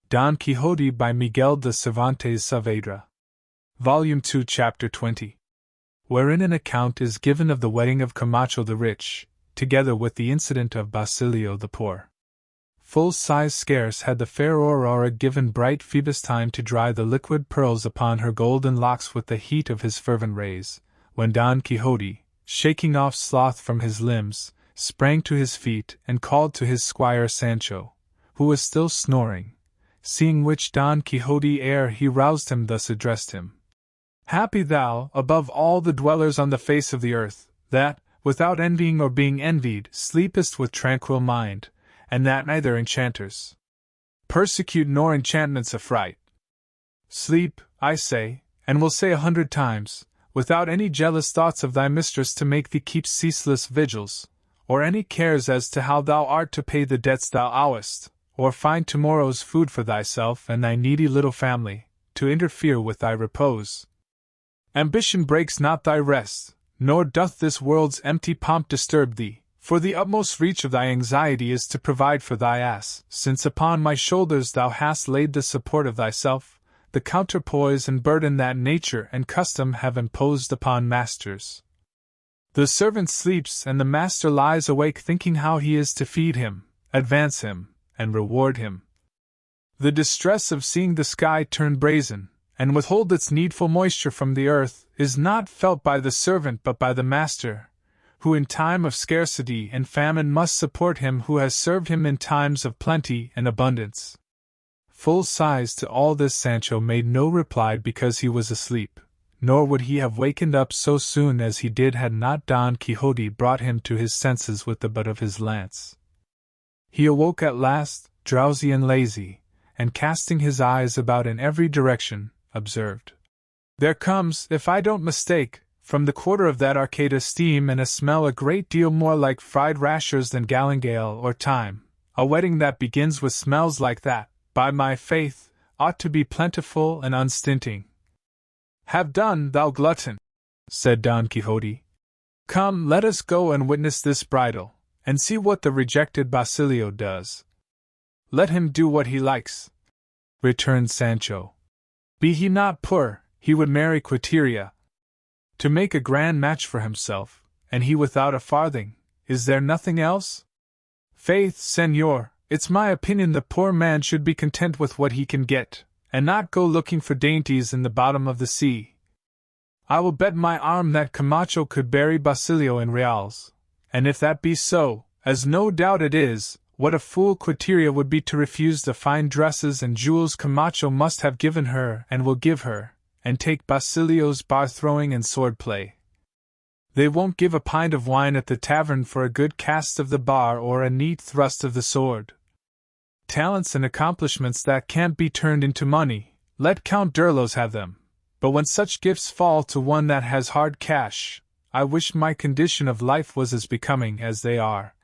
Don Quixote by Miguel de Cervantes Saavedra. Volume 2, Chapter 20. Wherein an account is given of the wedding of Camacho the rich, together with the incident of Basilio the poor. Full size scarce had the fair Aurora given bright Phoebus time to dry the liquid pearls upon her golden locks with the heat of his fervent rays, when Don Quixote, shaking off sloth from his limbs, sprang to his feet and called to his squire Sancho, who was still snoring, seeing which Don Quixote ere he roused him thus addressed him. Happy thou, above all the dwellers on the face of the earth, that, without envying or being envied, sleepest with tranquil mind, and that neither enchanters persecute nor enchantments affright. Sleep, I say, and will say 100 times, without any jealous thoughts of thy mistress to make thee keep ceaseless vigils, or any cares as to how thou art to pay the debts thou owest, or find tomorrow's food for thyself and thy needy little family, to interfere with thy repose. Ambition breaks not thy rest, nor doth this world's empty pomp disturb thee, for the utmost reach of thy anxiety is to provide for thy ass, since upon my shoulders thou hast laid the support of thyself, the counterpoise and burden that nature and custom have imposed upon masters. The servant sleeps and the master lies awake thinking how he is to feed him, advance him, and reward him. The distress of seeing the sky turn brazen, and withhold its needful moisture from the earth, is not felt by the servant but by the master, who in time of scarcity and famine must support him who has served him in times of plenty and abundance. Full size to all this Sancho made no reply because he was asleep, nor would he have wakened up so soon as he did had not Don Quixote brought him to his senses with the butt of his lance. He awoke at last, drowsy and lazy, and casting his eyes about in every direction, observed, "There comes, if I don't mistake, from the quarter of that arcade a steam and a smell a great deal more like fried rashers than galingale or thyme. A wedding that begins with smells like that, by my faith, ought to be plentiful and unstinting." "Have done, thou glutton," said Don Quixote. "Come, let us go and witness this bridal, and see what the rejected Basilio does." "Let him do what he likes," returned Sancho. "Be he not poor, he would marry Quiteria. To make a grand match for himself, and he without a farthing, is there nothing else? Faith, señor, it's my opinion the poor man should be content with what he can get, and not go looking for dainties in the bottom of the sea. I will bet my arm that Camacho could bury Basilio in reals, and if that be so, as no doubt it is, what a fool Quiteria would be to refuse the fine dresses and jewels Camacho must have given her and will give her, and take Basilio's bar-throwing and sword-play. They won't give a pint of wine at the tavern for a good cast of the bar or a neat thrust of the sword. Talents and accomplishments that can't be turned into money, let Count Durlos have them, but when such gifts fall to one that has hard cash, I wish my condition of life was as becoming as they are.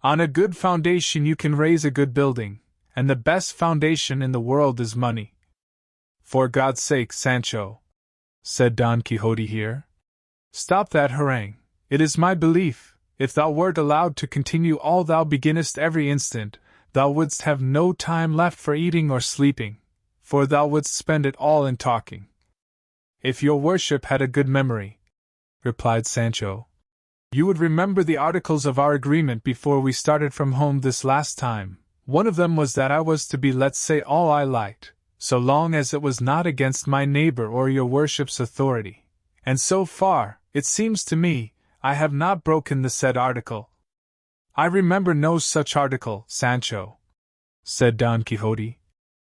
On a good foundation you can raise a good building, and the best foundation in the world is money." "For God's sake, Sancho," said Don Quixote here, "stop that harangue. It is my belief, if thou wert allowed to continue all thou beginnest every instant, thou wouldst have no time left for eating or sleeping, for thou wouldst spend it all in talking." "If your worship had a good memory," replied Sancho, "you would remember the articles of our agreement before we started from home this last time. One of them was that I was to be let say all I liked, so long as it was not against my neighbor or your worship's authority, and so far, it seems to me, I have not broken the said article." "I remember no such article, Sancho," said Don Quixote,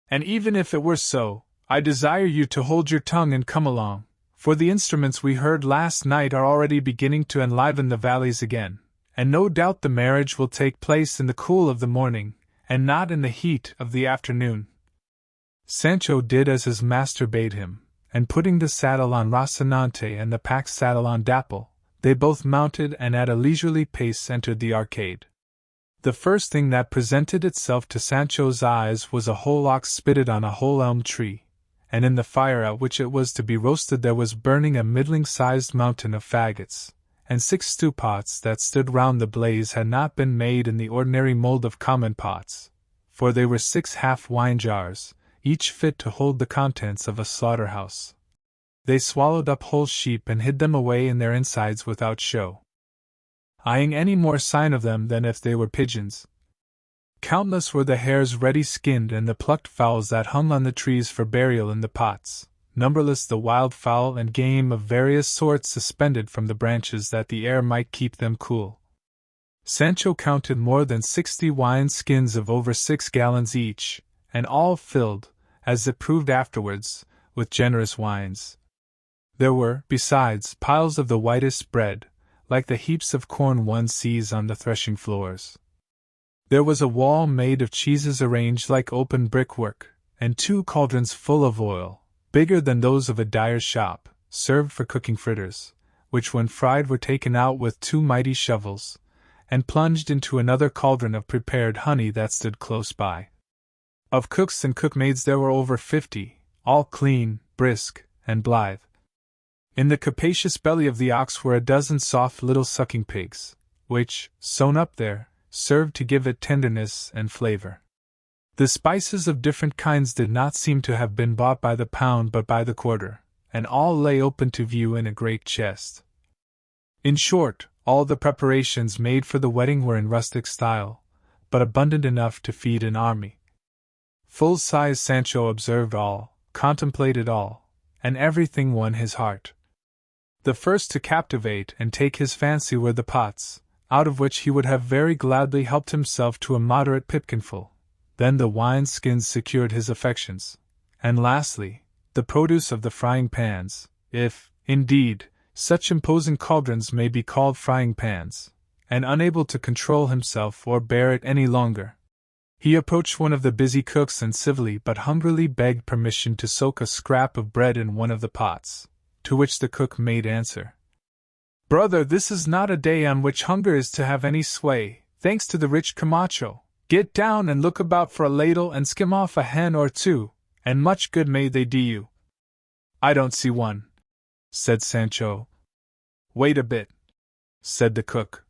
"and even if it were so, I desire you to hold your tongue and come along, for the instruments we heard last night are already beginning to enliven the valleys again, and no doubt the marriage will take place in the cool of the morning, and not in the heat of the afternoon." Sancho did as his master bade him, and putting the saddle on Rocinante and the pack saddle on Dapple, they both mounted and at a leisurely pace entered the arcade. The first thing that presented itself to Sancho's eyes was a whole ox spitted on a whole elm tree, and in the fire at which it was to be roasted there was burning a middling-sized mountain of faggots, and 6 stew-pots that stood round the blaze had not been made in the ordinary mould of common pots, for they were 6 half-wine jars, each fit to hold the contents of a slaughterhouse. They swallowed up whole sheep and hid them away in their insides without show, eyeing any more sign of them than if they were pigeons. Countless were the hares ready-skinned and the plucked fowls that hung on the trees for burial in the pots, numberless the wild fowl and game of various sorts suspended from the branches that the air might keep them cool. Sancho counted more than 60 wine skins of over 6 gallons each, and all filled, as it proved afterwards, with generous wines. There were, besides, piles of the whitest bread, like the heaps of corn one sees on the threshing floors. There was a wall made of cheeses arranged like open brickwork, and 2 cauldrons full of oil, bigger than those of a dyer's shop, served for cooking fritters, which when fried were taken out with 2 mighty shovels, and plunged into another cauldron of prepared honey that stood close by. Of cooks and cookmaids there were over 50, all clean, brisk, and blithe. In the capacious belly of the ox were a dozen soft little sucking pigs, which, sewn up there, served to give it tenderness and flavor. The spices of different kinds did not seem to have been bought by the pound but by the quarter, and all lay open to view in a great chest. In short, all the preparations made for the wedding were in rustic style, but abundant enough to feed an army. Full-size Sancho observed all, contemplated all, and everything won his heart. The first to captivate and take his fancy were the pots, out of which he would have very gladly helped himself to a moderate pipkinful. Then the wine-skins secured his affections, and lastly, the produce of the frying pans, if, indeed, such imposing cauldrons may be called frying pans, and unable to control himself or bear it any longer, he approached one of the busy cooks and civilly but hungrily begged permission to soak a scrap of bread in one of the pots, to which the cook made answer, "Brother, this is not a day on which hunger is to have any sway, thanks to the rich Camacho. Get down and look about for a ladle and skim off a hen or 2, and much good may they do you." "I don't see one," said Sancho. "Wait a bit," said the cook.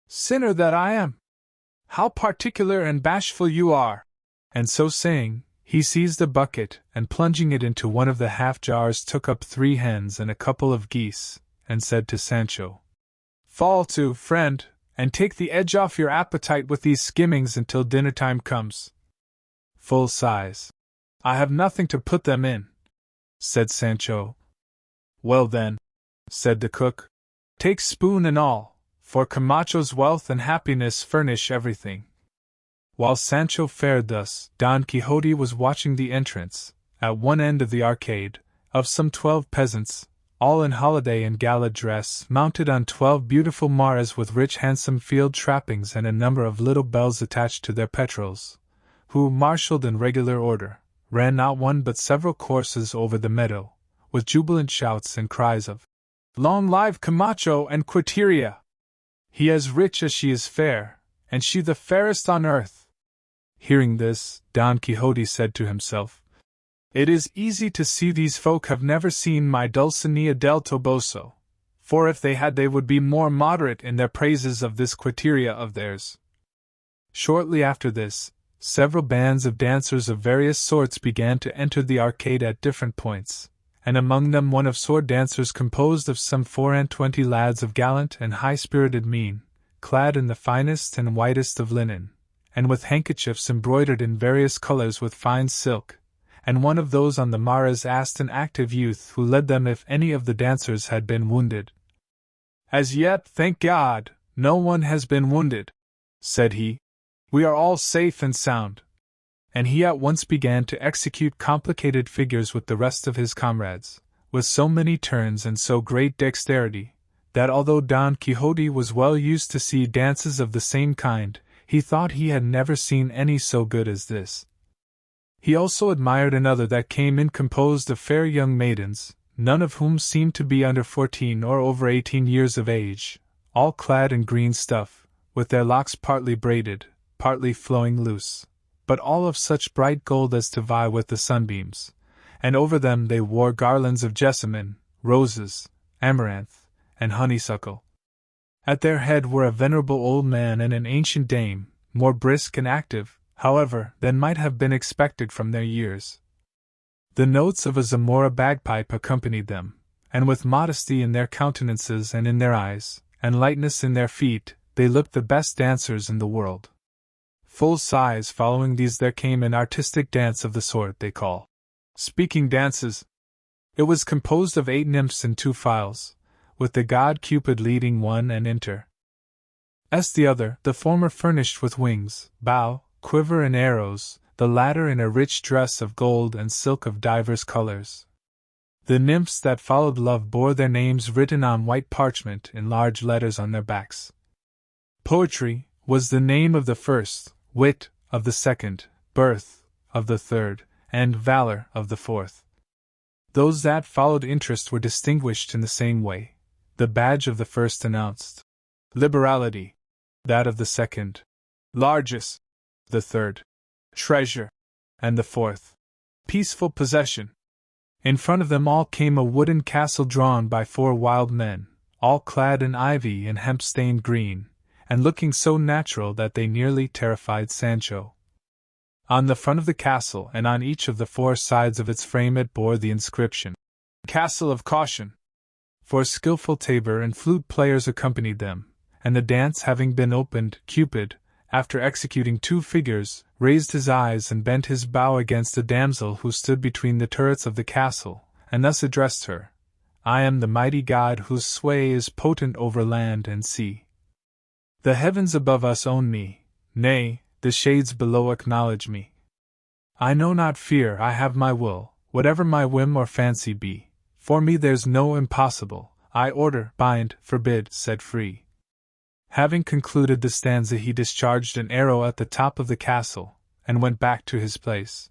"Sinner that I am! How particular and bashful you are!" And so saying, he seized a bucket, and plunging it into one of the half-jars took up 3 hens and a couple of geese, and said to Sancho, "Fall to, friend, and take the edge off your appetite with these skimmings until dinner-time comes." "Full size. I have nothing to put them in," said Sancho. "Well then," said the cook, "take spoon and all, for Camacho's wealth and happiness furnish everything." While Sancho fared thus, Don Quixote was watching the entrance, at one end of the arcade, of some 12 peasants, all in holiday and gala dress, mounted on 12 beautiful mares with rich handsome field trappings and a number of little bells attached to their petrals, who, marshalled in regular order, ran not one but several courses over the meadow, with jubilant shouts and cries of, "Long live Camacho and Quiteria! He as rich as she is fair, and she the fairest on earth!" Hearing this, Don Quixote said to himself, "It is easy to see these folk have never seen my Dulcinea del Toboso, for if they had they would be more moderate in their praises of this Quiteria of theirs." Shortly after this, several bands of dancers of various sorts began to enter the arcade at different points, and among them one of sword dancers composed of some 24 lads of gallant and high-spirited mien, clad in the finest and whitest of linen, and with handkerchiefs embroidered in various colors with fine silk, and one of those on the mares asked an active youth who led them if any of the dancers had been wounded. "As yet, thank God, no one has been wounded," said he. "We are all safe and sound." And he at once began to execute complicated figures with the rest of his comrades, with so many turns and so great dexterity, that although Don Quixote was well used to see dances of the same kind, he thought he had never seen any so good as this. He also admired another that came in composed of fair young maidens, none of whom seemed to be under 14 or over 18 years of age, all clad in green stuff, with their locks partly braided, partly flowing loose, but all of such bright gold as to vie with the sunbeams, and over them they wore garlands of jessamine, roses, amaranth, and honeysuckle. At their head were a venerable old man and an ancient dame, more brisk and active, however, than might have been expected from their years. The notes of a Zamora bagpipe accompanied them, and with modesty in their countenances and in their eyes, and lightness in their feet, they looked the best dancers in the world. Full size following these there came an artistic dance of the sort they call speaking dances. It was composed of 8 nymphs in 2 files, with the god Cupid leading one and the other, the former furnished with wings, bow, quiver and arrows, the latter in a rich dress of gold and silk of divers colors. The nymphs that followed Love bore their names written on white parchment in large letters on their backs. Poetry was the name of the first, Wit of the second, Birth of the third, and Valor of the fourth. Those that followed Interest were distinguished in the same way. The badge of the first announced liberality, that of the second, largesse, the third, treasure, and the fourth, peaceful possession. In front of them all came a wooden castle drawn by 4 wild men, all clad in ivy and hemp-stained green, and looking so natural that they nearly terrified Sancho. On the front of the castle and on each of the 4 sides of its frame it bore the inscription, Castle of Caution. 4 skillful tabor and flute players accompanied them, and the dance having been opened, Cupid, after executing 2 figures, raised his eyes and bent his bow against a damsel who stood between the turrets of the castle, and thus addressed her, I am the mighty god whose sway is potent over land and sea. The heavens above us own me, nay, the shades below acknowledge me. I know not fear, I have my will, whatever my whim or fancy be. For me there's no impossible, I order, bind, forbid, set free. Having concluded the stanza he discharged an arrow at the top of the castle, and went back to his place.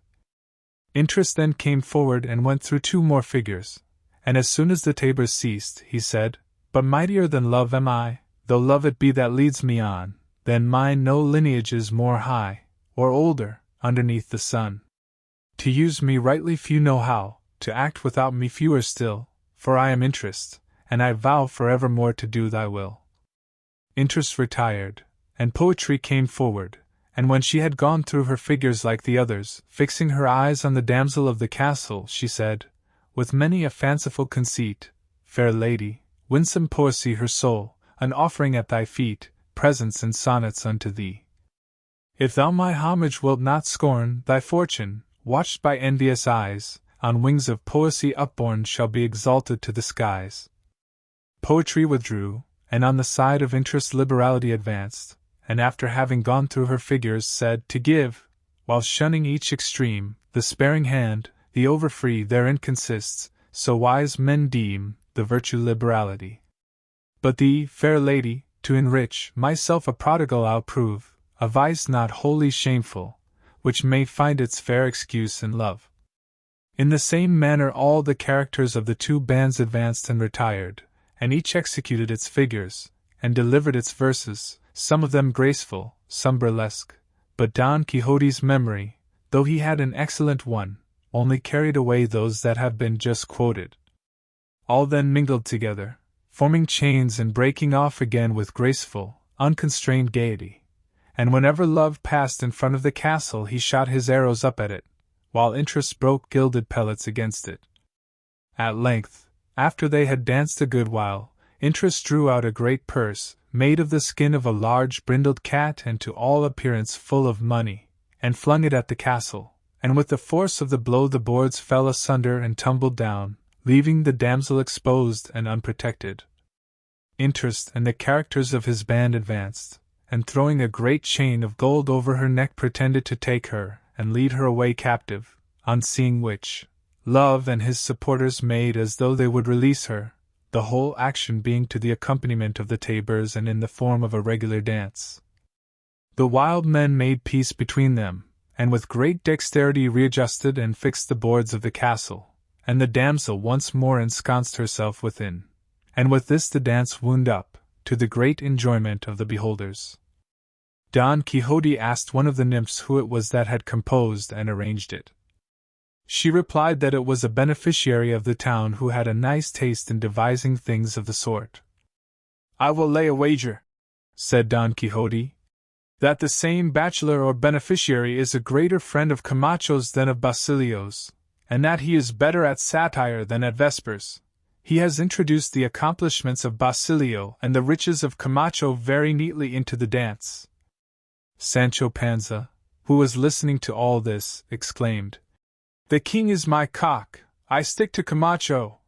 Interest then came forward and went through 2 more figures, and as soon as the tabors ceased, he said, But mightier than love am I, though love it be that leads me on, than mine no lineage is more high, or older, underneath the sun. To use me rightly few know how, to act without me fewer still, for I am Interest, and I vow forevermore to do thy will. Interest retired, and Poetry came forward, and when she had gone through her figures like the others, fixing her eyes on the damsel of the castle, she said, with many a fanciful conceit, Fair lady, winsome Poesy her soul, an offering at thy feet, presents and sonnets unto thee. If thou my homage wilt not scorn, thy fortune, watched by envious eyes, on wings of Poesy upborne shall be exalted to the skies. Poetry withdrew, and on the side of Interest Liberality advanced, and after having gone through her figures said to give, while shunning each extreme, the sparing hand, the overfree therein consists, so wise men deem, the virtue liberality. But thee, fair lady, to enrich myself a prodigal I'll prove, a vice not wholly shameful, which may find its fair excuse in love. In the same manner all the characters of the 2 bands advanced and retired, and each executed its figures, and delivered its verses, some of them graceful, some burlesque, but Don Quixote's memory, though he had an excellent one, only carried away those that have been just quoted. All then mingled together, forming chains and breaking off again with graceful, unconstrained gaiety, and whenever Love passed in front of the castle he shot his arrows up at it, while Interest broke gilded pellets against it. At length, after they had danced a good while, Interest drew out a great purse, made of the skin of a large brindled cat and to all appearance full of money, and flung it at the castle, and with the force of the blow the boards fell asunder and tumbled down, leaving the damsel exposed and unprotected. Interest and the characters of his band advanced, and throwing a great chain of gold over her neck pretended to take her and lead her away captive, on seeing which, Love and his supporters made as though they would release her, the whole action being to the accompaniment of the tabors and in the form of a regular dance. The wild men made peace between them, and with great dexterity readjusted and fixed the boards of the castle, and the damsel once more ensconced herself within, and with this the dance wound up, to the great enjoyment of the beholders. Don Quixote asked one of the nymphs who it was that had composed and arranged it. She replied that it was a beneficiary of the town who had a nice taste in devising things of the sort. I will lay a wager, said Don Quixote, that the same bachelor or beneficiary is a greater friend of Camacho's than of Basilio's, and that he is better at satire than at vespers. He has introduced the accomplishments of Basilio and the riches of Camacho very neatly into the dance. Sancho Panza, who was listening to all this, exclaimed, "The king is my cock, I stick to Camacho."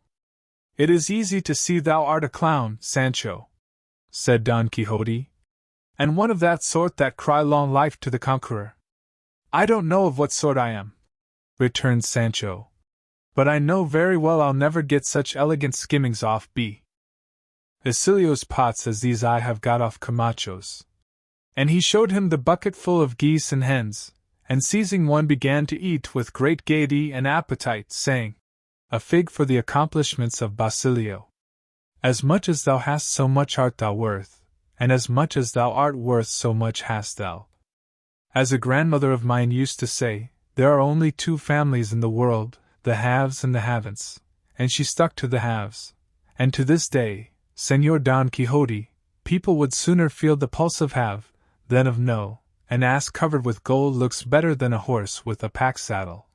"It is easy to see thou art a clown, Sancho," said Don Quixote, "and one of that sort that cry long life to the conqueror." "I don't know of what sort I am," returned Sancho, "but I know very well I'll never get such elegant skimmings off Basilio's pots as these I have got off Camacho's." And he showed him the bucket full of geese and hens, and seizing one began to eat with great gaiety and appetite, saying, "A fig for the accomplishments of Basilio. As much as thou hast so much art thou worth, and as much as thou art worth so much hast thou. As a grandmother of mine used to say, there are only two families in the world, the haves and the haven'ts, and she stuck to the haves. And to this day, Señor Don Quixote, people would sooner feel the pulse of have than of no. An ass covered with gold looks better than a horse with a pack saddle.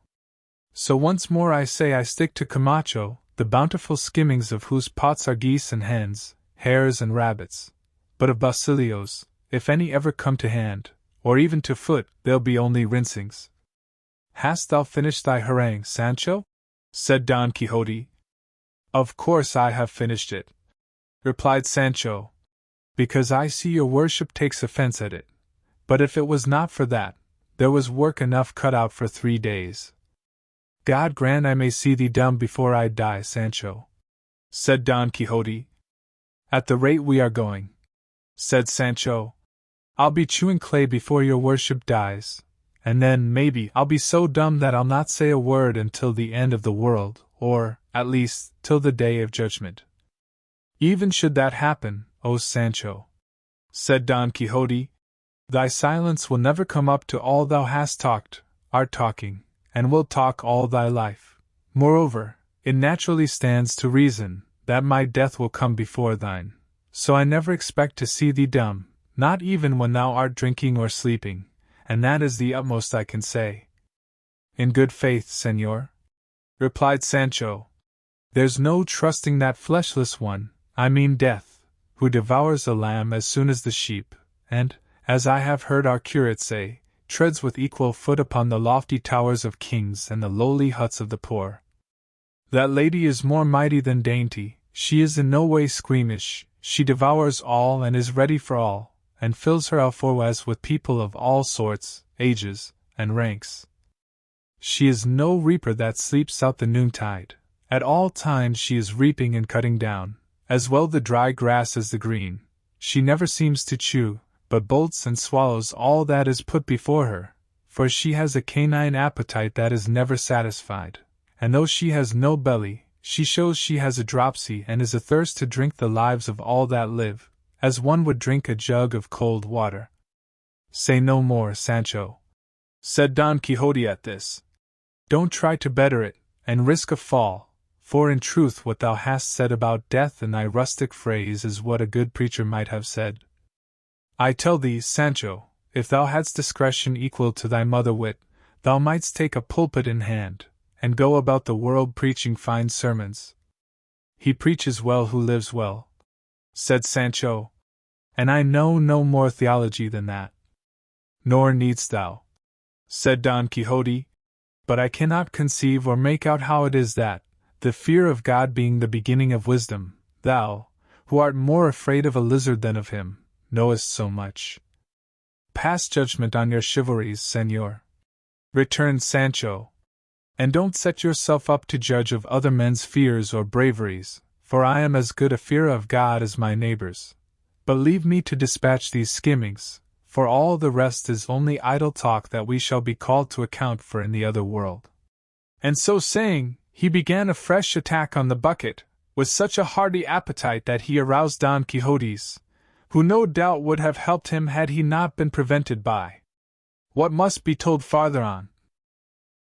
So once more I say I stick to Camacho, the bountiful skimmings of whose pots are geese and hens, hares and rabbits. But of Basilio's, if any ever come to hand, or even to foot, they'll be only rinsings." "Hast thou finished thy harangue, Sancho?" said Don Quixote. "Of course I have finished it," replied Sancho, "because I see your worship takes offense at it. But if it was not for that, there was work enough cut out for 3 days." "God grant I may see thee dumb before I die, Sancho," said Don Quixote. "At the rate we are going," said Sancho, "I'll be chewing clay before your worship dies, and then, maybe, I'll be so dumb that I'll not say a word until the end of the world, or, at least, till the day of judgment." "Even should that happen, O Sancho," said Don Quixote, "thy silence will never come up to all thou hast talked, art talking, and will talk all thy life. Moreover, it naturally stands to reason that my death will come before thine, so I never expect to see thee dumb, not even when thou art drinking or sleeping, and that is the utmost I can say." "In good faith, Señor," replied Sancho, "there's no trusting that fleshless one, I mean death, who devours a lamb as soon as the sheep, and, as I have heard our curate say, treads with equal foot upon the lofty towers of kings and the lowly huts of the poor. That lady is more mighty than dainty, she is in no way squeamish, she devours all and is ready for all, and fills her alforjas with people of all sorts, ages, and ranks. She is no reaper that sleeps out the noontide, at all times she is reaping and cutting down, as well the dry grass as the green, she never seems to chew, but bolts and swallows all that is put before her, for she has a canine appetite that is never satisfied, and though she has no belly, she shows she has a dropsy and is athirst to drink the lives of all that live, as one would drink a jug of cold water." "Say no more, Sancho," said Don Quixote at this. "Don't try to better it, and risk a fall, for in truth what thou hast said about death in thy rustic phrase is what a good preacher might have said. I tell thee, Sancho, if thou hadst discretion equal to thy mother wit, thou mightst take a pulpit in hand, and go about the world preaching fine sermons." "He preaches well who lives well," said Sancho, "and I know no more theology than that." "Nor needst thou," said Don Quixote, "but I cannot conceive or make out how it is that, the fear of God being the beginning of wisdom, thou, who art more afraid of a lizard than of him, knowest so much." "Pass judgment on your chivalries, Señor," returned Sancho, "and don't set yourself up to judge of other men's fears or braveries, for I am as good a fearer of God as my neighbors. But leave me to dispatch these skimmings, for all the rest is only idle talk that we shall be called to account for in the other world." And so saying, he began a fresh attack on the bucket, with such a hearty appetite that he aroused Don Quixote's, who no doubt would have helped him had he not been prevented by what must be told farther on.